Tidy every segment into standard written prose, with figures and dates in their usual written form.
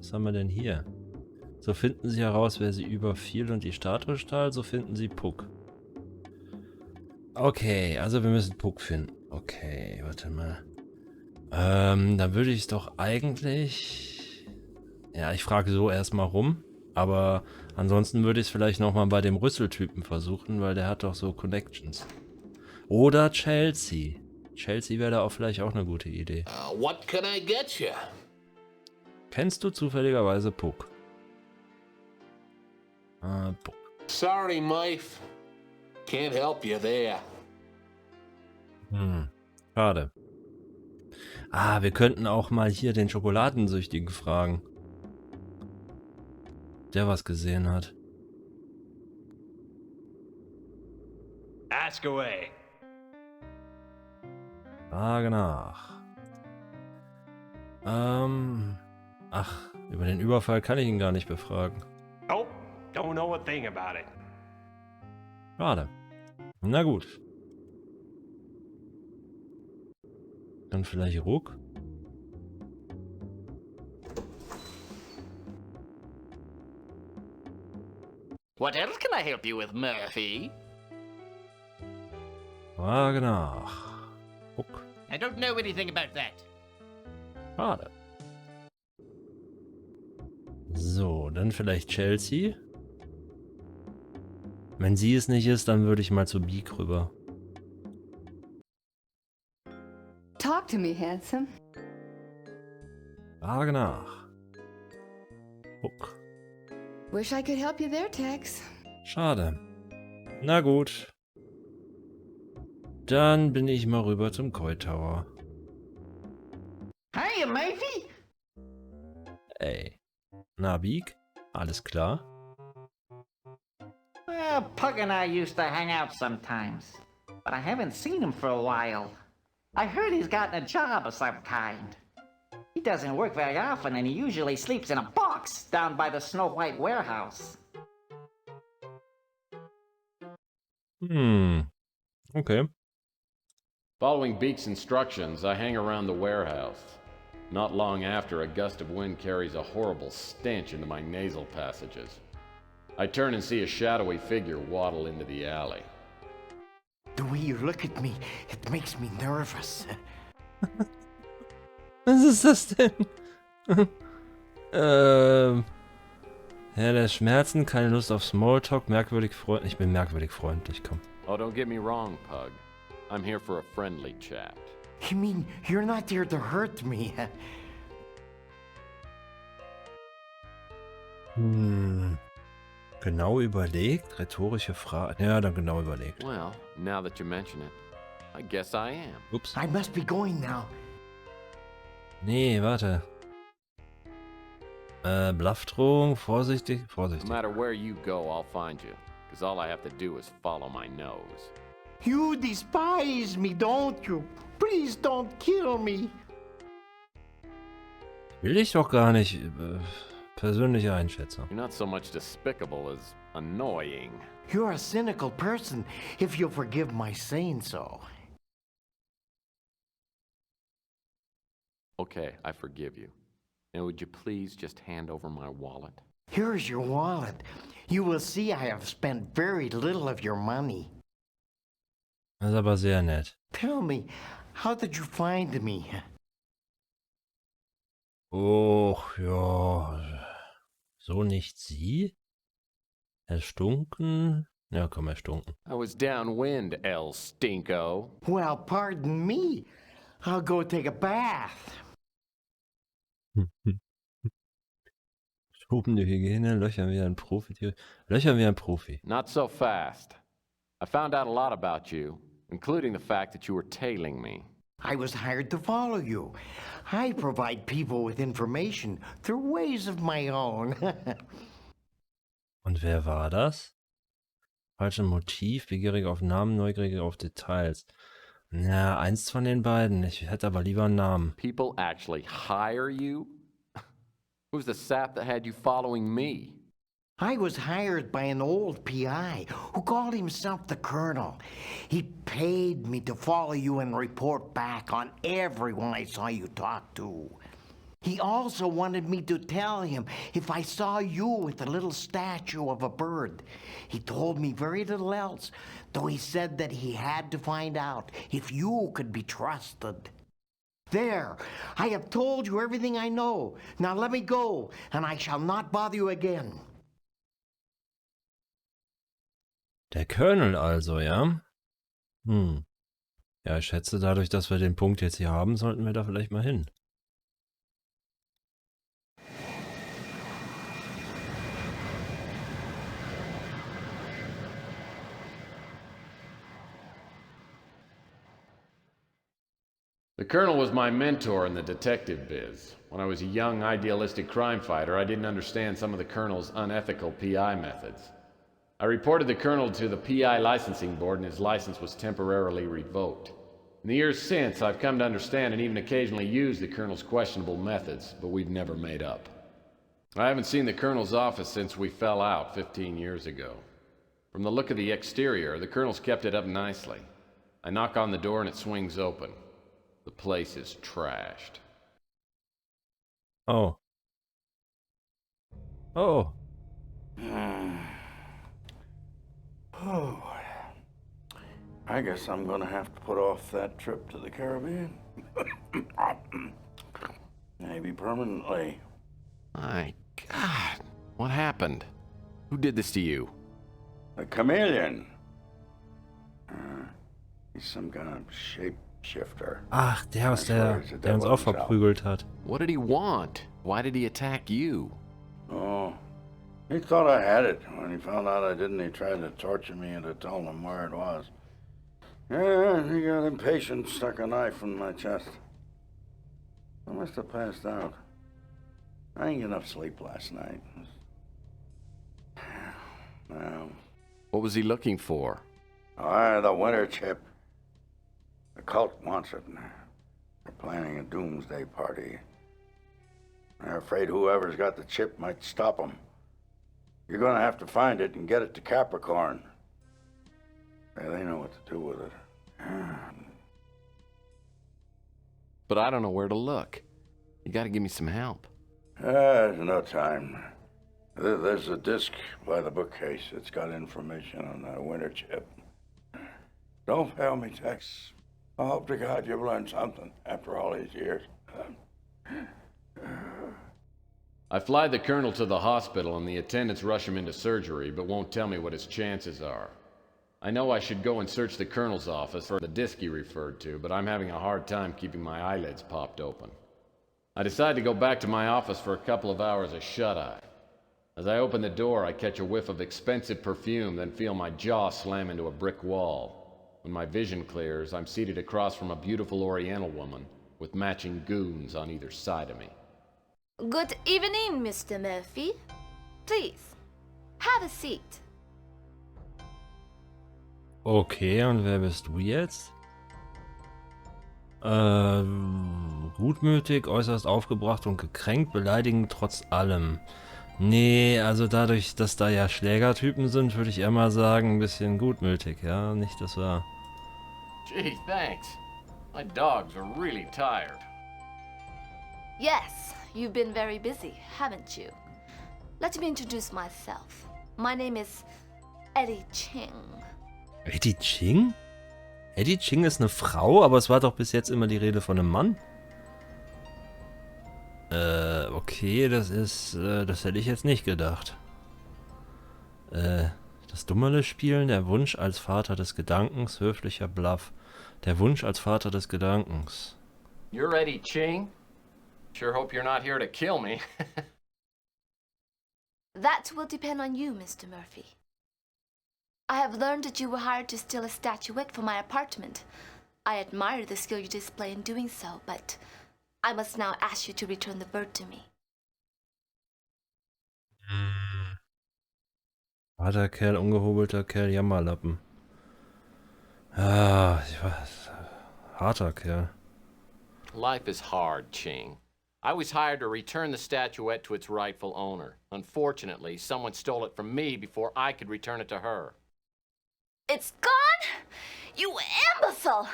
Was haben wir denn hier? So finden Sie heraus, wer Sie überfiel und die Statue stahl. So finden Sie Puck. Okay, also wir müssen Puck finden. Okay, warte mal. Dann würde ich es doch eigentlich... Ja, ich frage so erstmal rum. Aber ansonsten würde ich es vielleicht nochmal bei dem Rüsseltypen versuchen, weil der hat doch so Connections. Oder Chelsea. Chelsea wäre da auch vielleicht auch eine gute Idee. What can I get you? Kennst du zufälligerweise Puck? Puck. Sorry, Mife. Can't help you there. Schade. Wir könnten auch mal hier den Schokoladensüchtigen fragen. Der was gesehen hat. Ask away. Frage nach. Über den Überfall kann ich ihn gar nicht befragen. Oh, don't know a thing about it. Schade. Na gut. Dann vielleicht Ruck? What else can I help you with, Murphy? Frage nach. Ruck. I don't know anything about that. Schade. So, dann vielleicht Chelsea. Wenn sie es nicht ist, dann würde ich mal zu Beak rüber. Talk to me, handsome. Frage nach. Ruck. Wish I could help you there, Tex. Schade. Na gut. Dann bin ich mal rüber zum Koi Tower. Hiya, Murphy. Ey. Na, Beak? Alles klar? Well, Pug and I used to hang out sometimes, but I haven't seen him for a while. I heard he's gotten a job of some kind. He doesn't work very often, and he usually sleeps in a box down by the Snow White warehouse. Okay. Following Beak's instructions, I hang around the warehouse. Not long after, a gust of wind carries a horrible stench into my nasal passages. I turn and see a shadowy figure waddle into the alley. The way you look at me, it makes me nervous. Was ist das denn? Herr der Schmerzen, keine Lust auf Smalltalk, merkwürdig freundlich. Ich bin merkwürdig freundlich, komm. Oh, don't get me wrong, Pug. I'm here for a friendly chat. You mean you're not there to hurt me? Genau überlegt? Rhetorische Frage. Ja, dann genau überlegt. Well, now that you mention it, I guess I am. Ups. I must be going now. Nee, warte. Bluffdrohung, vorsichtig, No vorsichtig. matter where you go, I'll find you. Because all I have to do is follow my nose. You despise me, don't you? Please don't kill me. Will ich doch gar nicht. Persönliche Einschätzung. You're not so much despicable as annoying. You're a cynical person, if you'll forgive my saying so. Okay, I forgive you. And would you please just hand over my wallet? Here's your wallet. You will see I have spent very little of your money. Das ist aber sehr nett. Tell me, how did you find me? Och, ja. So nicht Sie? Erstunken? Ja, komm, erstunken. I was downwind, El Stinko. Well, pardon me. I'll go take a bath. Schuben die Hygiene, löchern wie ein Profi. Löchern wie ein Profi. Not so fast. I found out a lot about you, including the fact that you were tailing me. I was hired to follow you. I provide people with information through ways of my own. Und wer war das? Falsches Motiv, begierig auf Namen, neugierig auf Details. Na, eins von den beiden. Ich hätte aber lieber einen Namen. People actually hire you? Who's the sap that had you following me? I was hired by an old PI who called himself the Colonel. He paid me to follow you and report back on everyone I saw you talk to. He also wanted me to tell him if I saw you with a little statue of a bird. He told me very little else, though he said that he had to find out if you could be trusted. There, I have told you everything I know. Now let me go, and I shall not bother you again. Der Colonel also, ja? Ja, ich schätze, dadurch, dass wir den Punkt jetzt hier haben, sollten wir da vielleicht mal hin. The Colonel was my mentor in the detective biz. When I was a young, idealistic crime fighter, I didn't understand some of the Colonel's unethical PI methods. I reported the Colonel to the PI licensing board and his license was temporarily revoked. In the years since, I've come to understand and even occasionally use the Colonel's questionable methods, but we've never made up. I haven't seen the Colonel's office since we fell out 15 years ago. From the look of the exterior, the Colonel's kept it up nicely. I knock on the door and it swings open. The place is trashed. Oh. Oh. Oh, I guess I'm gonna have to put off that trip to the Caribbean. Maybe permanently. My God, what happened? Who did this to you? The chameleon. He's some kind of shapeshifter. Ach, der aus der uns auch verprügelt hat. What did he want? Why did he attack you? Oh, he thought I had it. When he found out I didn't, he tried to torture me into telling him where it was. Yeah, he got impatient, stuck a knife in my chest. I must have passed out. I didn't get enough sleep last night. Now, What was he looking for? the winter chip. The cult wants it. They're planning a doomsday party. They're afraid whoever's got the chip might stop them. You're gonna have to find it and get it to Capricorn. Yeah, they know what to do with it. But I don't know where to look. You gotta give me some help. There's no time. There's a disc by the bookcase. It's got information on the winter chip. Don't fail me, Tex. I hope to God you've learned something after all these years. I fly the Colonel to the hospital and the attendants rush him into surgery, but won't tell me what his chances are. I know I should go and search the Colonel's office for the disc he referred to, but I'm having a hard time keeping my eyelids popped open. I decide to go back to my office for a couple of hours of shut-eye. As I open the door, I catch a whiff of expensive perfume, then feel my jaw slam into a brick wall. When my vision clears, I'm seated across from a beautiful Oriental woman with matching goons on either side of me. Good evening, Mr. Murphy. Please, have a seat. Okay, und wer bist du jetzt? Gutmütig, äußerst aufgebracht und gekränkt, beleidigend trotz allem. Nee, also dadurch, dass da ja Schlägertypen sind, würde ich eher mal sagen, ein bisschen gutmütig, ja? Nicht, dass wir... Gee, thanks. My dogs are really tired. Yes, you've been very busy, haven't you? Let me introduce myself. My name is Eddie Ching. Eddie Ching? Eddie Ching ist eine Frau, aber es war doch bis jetzt immer die Rede von einem Mann. Okay, das hätte ich jetzt nicht gedacht. Das Dummerle spielen, der Wunsch als Vater des Gedankens, höflicher Bluff. Der Wunsch als Vater des Gedankens. You're Eddie Ching? Sure hope you're not here to kill me. That will depend on you, Mr. Murphy. I have learned that you were hired to steal a statuette from my apartment. I admire the skill you display in doing so, but I must now ask you to return the bird to me. Harter Kerl, ungehobelter Kerl, Jammerlappen. Ah, ich weiß. Harter Kerl. Life is hard, Ching. I was hired to return the statuette to its rightful owner. Unfortunately, someone stole it from me before I could return it to her. It's gone? You imbecile!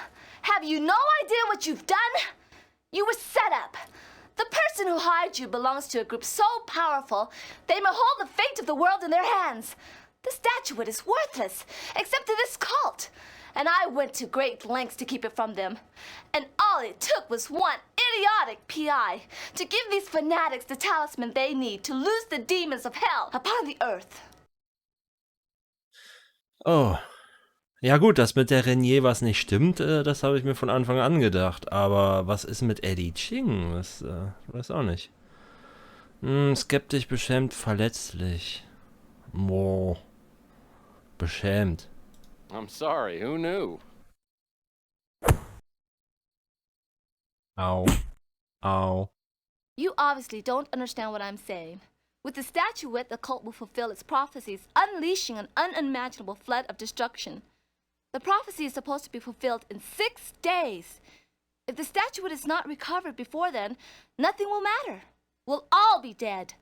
Have you no idea what you've done? You were set up. The person who hired you belongs to a group so powerful, they may hold the fate of the world in their hands. The statuette is worthless, except to this cult. And I went to great lengths to keep it from them. And all it took was one idiotic PI to give these fanatics the talisman they need to loose the demons of hell upon the earth. Oh. Ja gut, dass mit der Renier was nicht stimmt, das habe ich mir von Anfang an gedacht. Aber was ist mit Eddie Ching? Das weiß auch nicht. Skeptisch, beschämt, verletzlich. Boah. Beschämt. I'm sorry, who knew? Au. Au. You obviously don't understand what I'm saying. With the statuette, the cult will fulfill its prophecies, unleashing an unimaginable flood of destruction. The prophecy is supposed to be fulfilled in 6 days. If the statuette is not recovered before then, nothing will matter. We'll all be dead.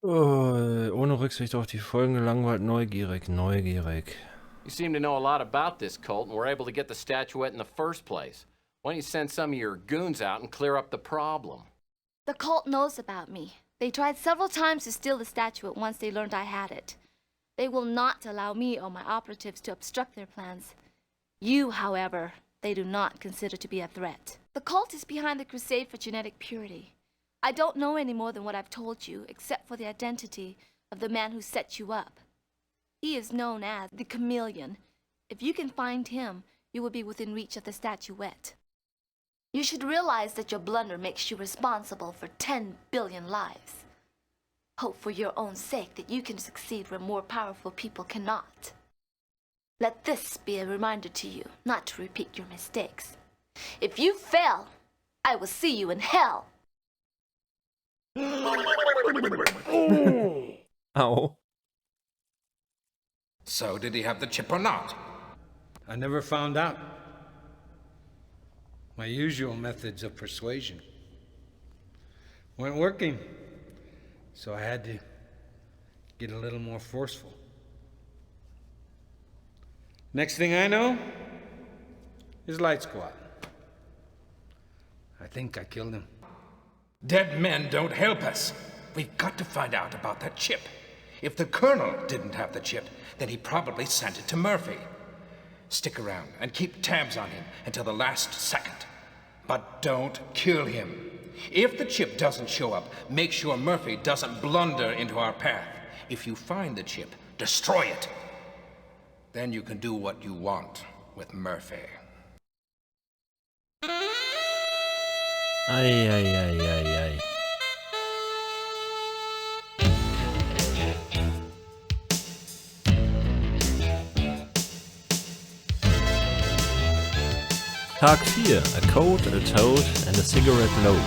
Ohne Rücksicht auf die Folgen, gelangweilt, neugierig. You seem to know a lot about this cult and were able to get the statuette in the first place. Why don't you send some of your goons out and clear up the problem? The cult knows about me. They tried several times to steal the statuette once they learned I had it. They will not allow me or my operatives to obstruct their plans. You, however, they do not consider to be a threat. The cult is behind the crusade for genetic purity. I don't know any more than what I've told you, except for the identity of the man who set you up. He is known as the Chameleon. If you can find him, you will be within reach of the statuette. You should realize that your blunder makes you responsible for 10 billion lives. Hope for your own sake that you can succeed where more powerful people cannot. Let this be a reminder to you not to repeat your mistakes. If you fail, I will see you in hell. Au. So, did he have the chip or not? I never found out. My usual methods of persuasion weren't working, so I had to get a little more forceful. Next thing I know, his lights go out. I think I killed him. Dead men don't help us. We've got to find out about that chip. If the Colonel didn't have the chip, then he probably sent it to Murphy. Stick around and keep tabs on him until the last second. But don't kill him. If the chip doesn't show up, make sure Murphy doesn't blunder into our path. If you find the chip, destroy it. Then you can do what you want with Murphy. Ei. Tag 4. A coat, a toad and a cigarette load.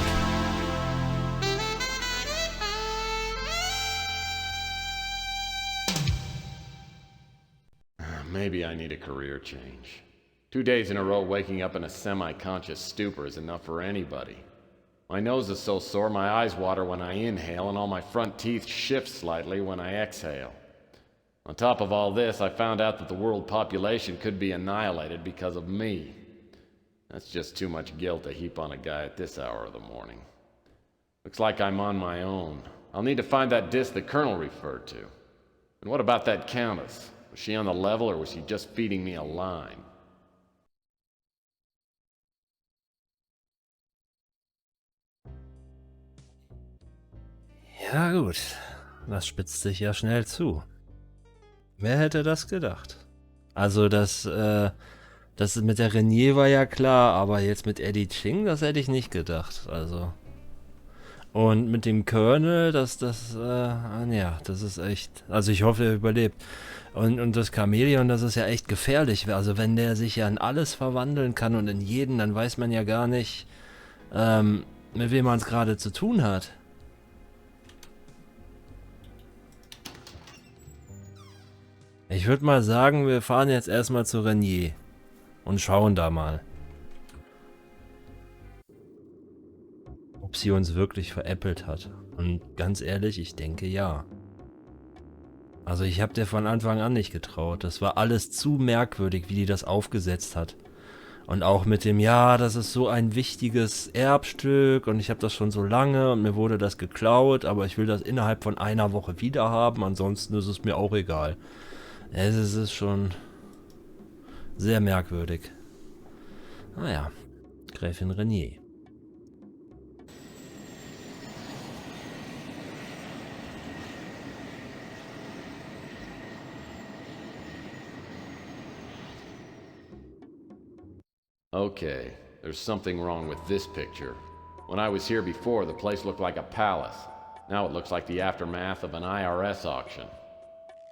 Maybe I need a career change. 2 days in a row waking up in a semi-conscious stupor is enough for anybody. My nose is so sore my eyes water when I inhale and all my front teeth shift slightly when I exhale. On top of all this, I found out that the world population could be annihilated because of me. That's just too much guilt to heap on a guy at this hour of the morning. Looks like I'm on my own. I'll need to find that disc the Colonel referred to. And what about that Countess? Was she on the level or was she just feeding me a line? Ja gut, das spitzt sich ja schnell zu. Wer hätte das gedacht? Also das mit der Renier war ja klar, aber jetzt mit Eddie Ching, das hätte ich nicht gedacht. Also und mit dem Colonel, das ist echt. Also ich hoffe, er überlebt. Und das Chamäleon, das ist ja echt gefährlich. Also wenn der sich ja in alles verwandeln kann und in jeden, dann weiß man ja gar nicht, mit wem man es gerade zu tun hat. Ich würde mal sagen, wir fahren jetzt erstmal zu Renier und schauen da mal, ob sie uns wirklich veräppelt hat. Und ganz ehrlich, ich denke ja. Also ich habe der von Anfang an nicht getraut. Das war alles zu merkwürdig, wie die das aufgesetzt hat. Und auch mit dem, ja, das ist so ein wichtiges Erbstück und ich habe das schon so lange und mir wurde das geklaut, aber ich will das innerhalb von einer Woche wieder haben, ansonsten ist es mir auch egal. Es ist schon sehr merkwürdig. Naja, Gräfin Renier. Okay, there's something wrong with this picture. When I was here before, the place looked like a palace. Now it looks like the aftermath of an IRS auction.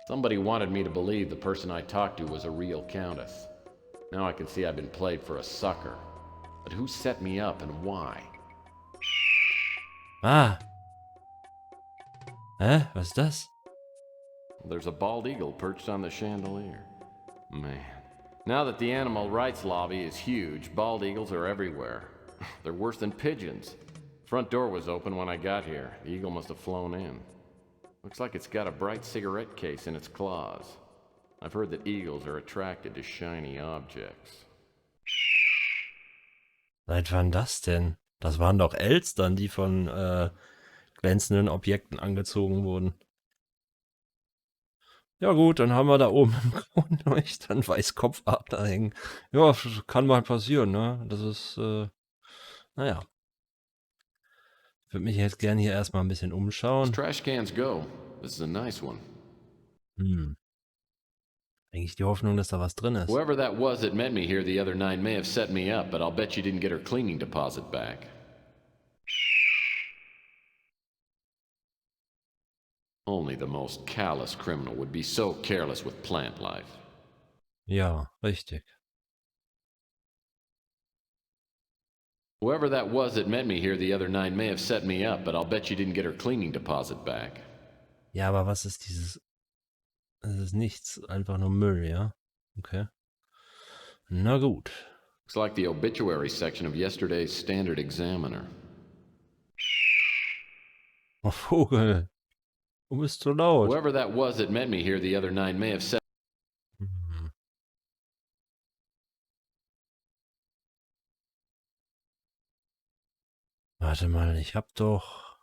Somebody wanted me to believe the person I talked to was a real countess. Now I can see I've been played for a sucker. But who set me up and why? Ah. Hä? Was ist das? There's a bald eagle perched on the chandelier. Man. Now that the animal rights lobby is huge, bald eagles are everywhere. They're worse than pigeons. Front door was open when I got here. The eagle must have flown in. Looks like it's got a bright cigarette case in its claws. I've heard that eagles are attracted to shiny objects. Seit wann das denn? Das waren doch Elstern, die von glänzenden Objekten angezogen wurden. Ja gut, dann haben wir da oben im Kronleuchter Weißkopfadler hängen. Ja, kann mal passieren, ne? Das ist, naja. Ich würde mich jetzt gerne hier erstmal ein bisschen umschauen. Trash cans go. This is a nice one. Eigentlich die Hoffnung, dass da was drin ist. Whoever that was that met me here the other night may have set me up, but I'll bet you didn't get her cleaning deposit back. Only the most callous criminal would be so careless with plant life. Ja, richtig. Whoever that was that met me here the other night may have set me up, but I'll bet you didn't get her cleaning deposit back. Ja, aber was ist dieses... Es ist nichts, einfach nur Müll, ja? Okay. Na gut. Looks like the obituary section of yesterday's Standard Examiner. Oh, Vogel. Du bist so laut. Whoever that was that met me here the other night may have set... Warte mal, ich hab doch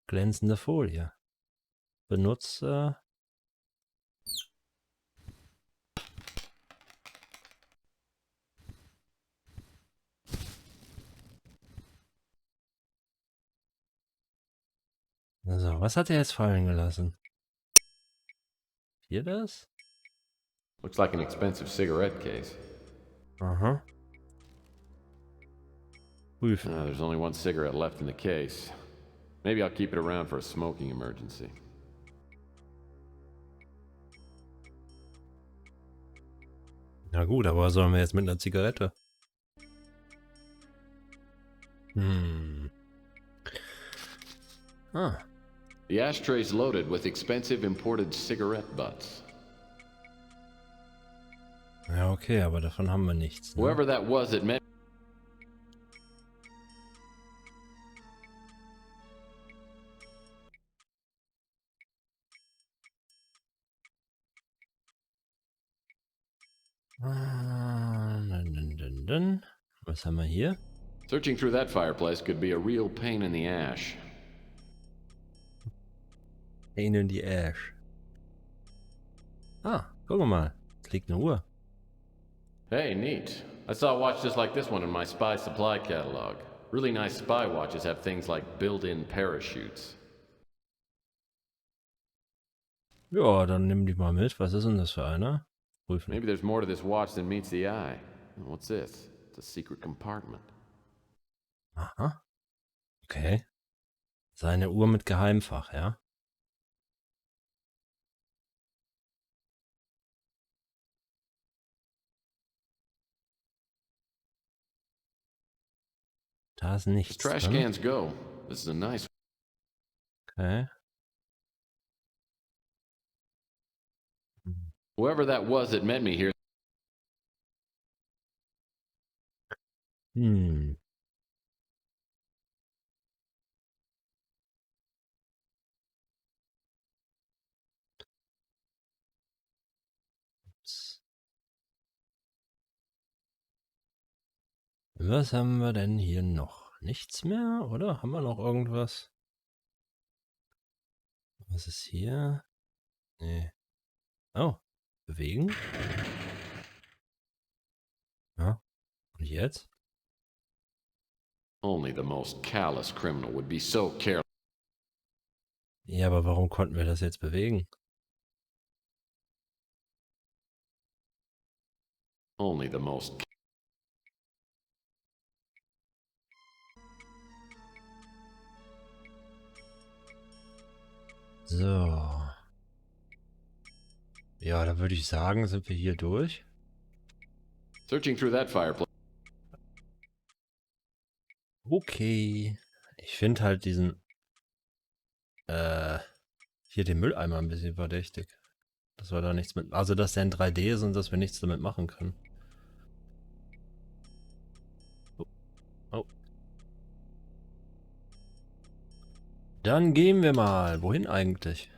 glänzende Folie. Benutze... So, was hat er jetzt fallen gelassen? Hier das? Looks like an expensive cigarette case. Aha. Prüfen. There's only one cigarette left in the case. Maybe I'll keep it around for a smoking emergency. Na gut, aber was sollen wir jetzt mit einer Zigarette? Ah. The ashtray's loaded with expensive imported cigarette butts. Ja, okay, aber davon haben wir nichts. Ne? Whoever that was that met... Was haben wir hier? Searching through that fireplace could be a real pain in the ash. Pain in the ash. Ah, guck mal. Es liegt eine Uhr. Hey, neat. I saw a watch just like this one in my spy supply catalog. Really nice spy watches have things like built-in parachutes. Ja, dann nimm die mal mit. Was ist denn das für einer? Prüfen. Maybe there's more to this watch than meets the eye. What's this? It's a secret compartment. Aha. Okay. Seine Uhr mit Geheimfach, ja? Da ist nichts Trash drin. cans go. This is a nice... Okay. Whoever that was that met me here... Was haben wir denn hier noch? Nichts mehr, oder? Haben wir noch irgendwas? Was ist hier? Nee. Oh, bewegen? Ja. Und jetzt? Only the most callous criminal would be so careless. Ja, aber warum konnten wir das jetzt bewegen? Only the most. So. Ja, da würde ich sagen, sind wir hier durch. Searching through that fireplace. Okay. Ich finde halt diesen, hier den Mülleimer ein bisschen verdächtig. Dass wir da nichts mit, also dass der in 3D ist und dass wir nichts damit machen können. Oh. Oh. Dann gehen wir mal. Wohin eigentlich?